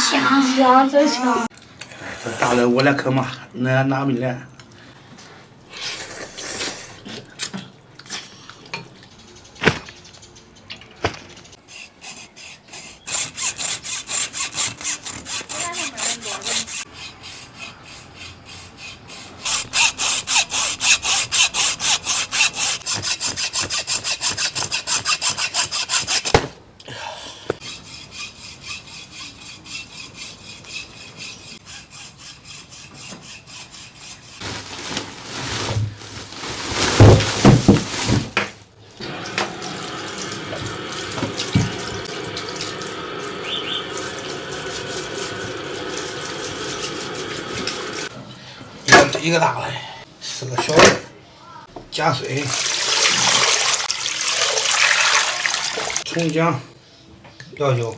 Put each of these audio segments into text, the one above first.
香，真香。这大了我来啃嘛，那拿没来。一个大的，4个小的，加水、葱姜、料酒。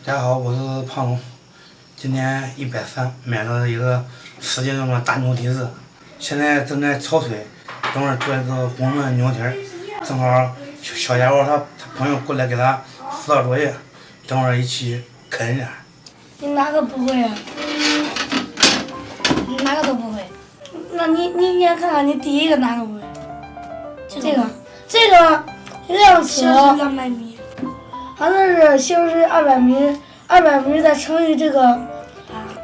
大家好，我是胖龙，今年130，买了一个10斤重的大牛蹄子，现在正在焯水，等会儿做一个公焖牛蹄儿，正好小家伙他朋友过来给他辅导作业，等会儿一起啃一下。你哪个不会啊？你哪个都不会。那你先看看你第一个哪个不会？这个量尺200米，它这是西红柿200米，200米再乘以这个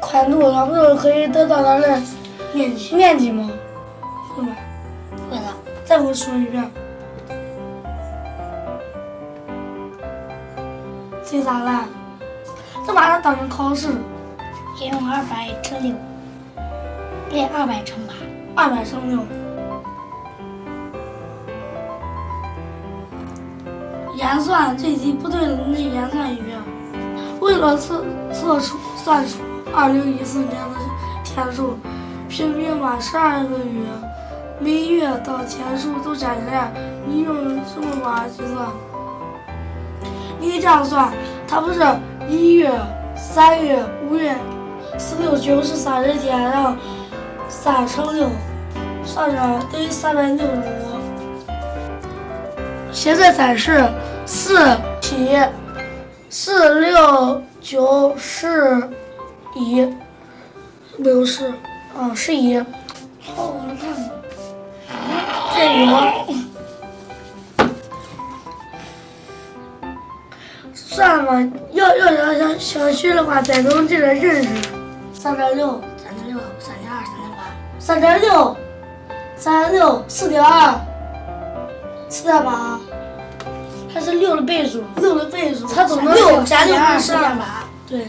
宽度，它不就可以得到它的面积吗？会吧？会的。再给我说一遍。这咋了？这把它当成考试。先用200乘6，不对，200乘8。 200乘6。演算这题不对了，你得演算一遍。为了算出2014年的天数，平均把12个月，每月到天数都加起来，你用什么法计算？你这样算，它不是1月、3月、5月、4、6、9是30天，然后3乘6，算上等于365。现在才是4、7、4、6、9、10、1，没有10，11。好，我来看看，这有。算吧，要想学的话，得从这个认识。3.6、3.6、3.2、3.8。3.6、4.2、4.8，还是6的倍数，6的倍数，它总能6加6是4.8。 4.8。对。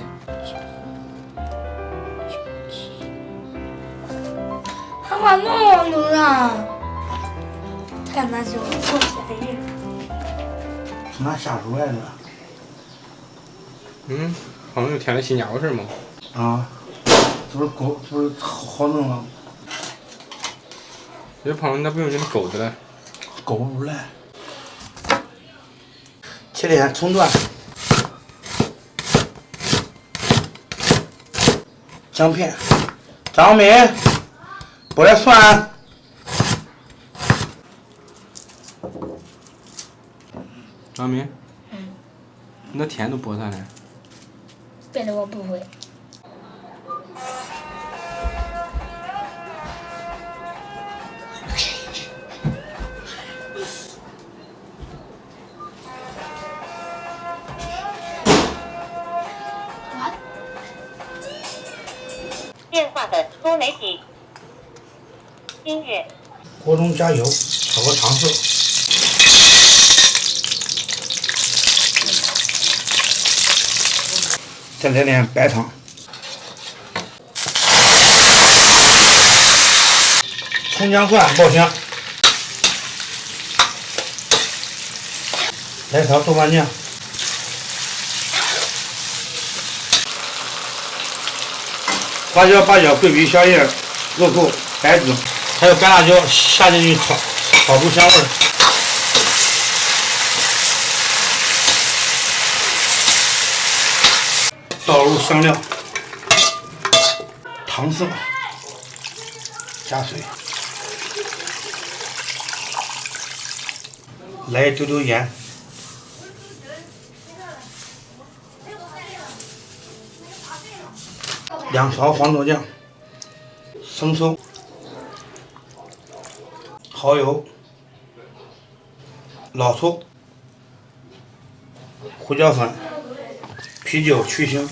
他妈那么牛啊！太难受了，我便宜。从哪下出来的？好像有添了新家伙事吗？啊，都是狗，都是好弄了。这胖龙，那不用给你勾的了。勾不出来。切点葱段，姜片，张敏，剥点蒜。张明，你那天都剥啥了？别的我不会。电话的多媒体。今日。锅中加油，炒个糖色。再来点白糖。葱姜蒜爆香。来勺豆瓣酱。花椒、八角、桂皮、香叶、肉蔻、白芷，还有干辣椒下进去炒出香味儿。倒入香料、糖色，加水，来一丢丢盐。2勺黄豆酱，生抽、蚝油、老抽、胡椒粉、啤酒去腥。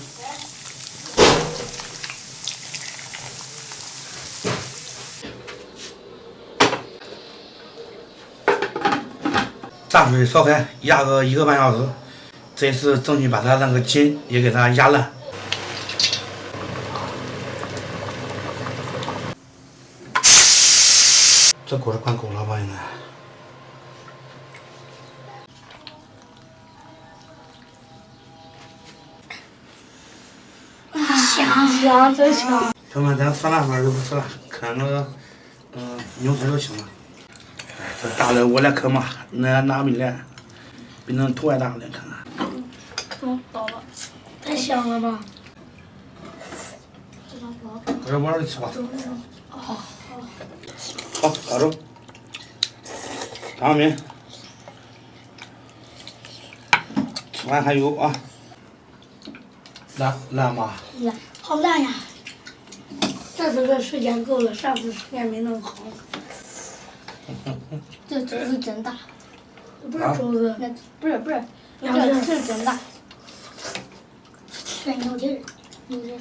炸水烧开，压个1个半小时。这次争取把它那个筋也给它压烂。这锅是快够了吧？应该。香，真香。朋友们，咱酸辣粉就不吃了，啃那个牛腿就行了。这大的我来啃嘛，那拿没来，比那头还大来看看。倒了。太香了吧！搁这碗里吃吧。好，打住。张明，吃完还有啊。烂吗？好烂呀！这次的时间够了，上次时间没弄好。这肘子真大，不是肘子，那不是，这是真大。这牛筋儿，牛筋儿。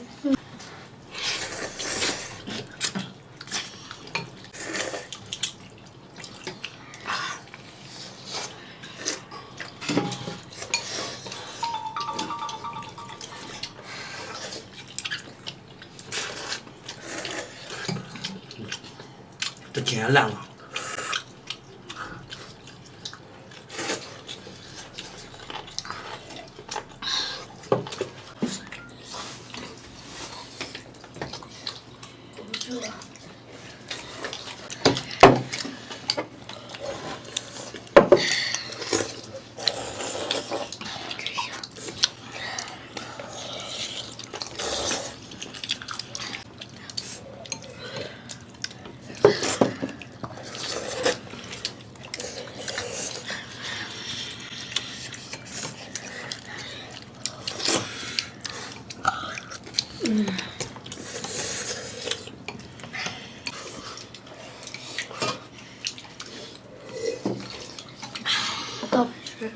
这筋也烂了。倒不是。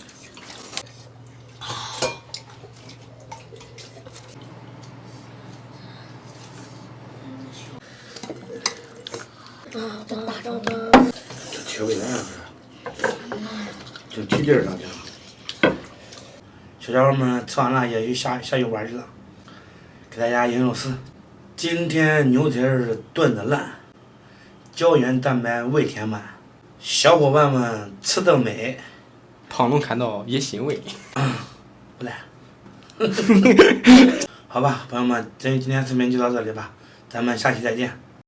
这铁味来了，这提劲儿了这。小家伙们吃完了也去下油碗去了，给大家应用试。今天牛蹄儿炖的烂，胶原蛋白胃填满，小伙伴们吃得美。胖龙看到也欣慰。不赖。好吧，朋友们，今天视频就到这里吧，咱们下期再见。